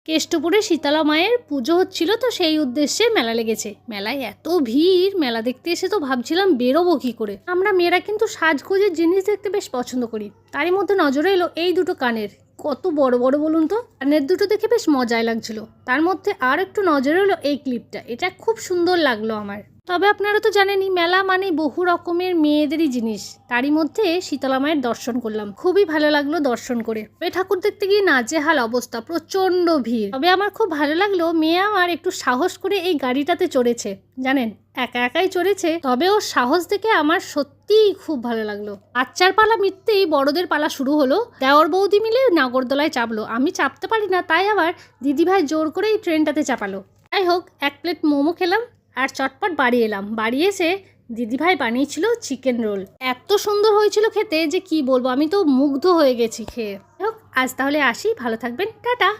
কেষ্টপুরে শীতলা মায়ের পুজো হচ্ছিল, তো সেই উদ্দেশ্যে মেলা লেগেছে। মেলায় এত ভিড়, মেলা দেখতে এসে তো ভাবছিলাম বেরোবো কী করে। আমরা মেয়েরা কিন্তু সাজগোজের জিনিস দেখতে বেশ পছন্দ করি। তারই মধ্যে নজরে এলো এই দুটো কানের, কত বড় বড় বলুন তো। কানের দুটো দেখে বেশ মজাই লাগছিল। তার মধ্যে আর একটু নজরে এলো এই ক্লিপটা, এটা খুব সুন্দর লাগলো আমার। তবে আপনারা তো জানেনই, মেলা মানে বহু রকমের মেয়েদেরই জিনিস। তারই মধ্যে শীতলা মায়ের দর্শন করলাম, খুবই ভালো লাগলো দর্শন করে। ওই ঠাকুর দেখতে গিয়ে নাজেহাল অবস্থা, প্রচণ্ড ভিড়। তবে আমার খুব ভালো লাগলো, মেয়ে আমার একটু সাহস করে এই গাড়িটাতে চড়েছে। জানেন, একা একাই চড়েছে, তবে ওর সাহস দেখে আমার সত্যিই খুব ভালো লাগলো। বাচ্চার পালা মিটতেই বড়দের পালা শুরু হলো। দেওর বৌদি মিলে নাগরদোলায় চাপলো। আমি চাপতে পারি না, তাই আবার দিদিভাই জোর করে এই ট্রেনটাতে চাপালো। যাই হোক, 1 প্লেট মোমো খেলাম আর চটপট বাড়ি এলাম। বাড়ি এসে দিদিভাই বানিয়েছিল চিকেন রোল। এত সুন্দর হয়েছিল খেতে যে কি বলবো, আমি তো মুগ্ধ হয়ে গেছি খেয়ে। হোক, আজ তাহলে আসি, ভালো থাকবেন, টাটা।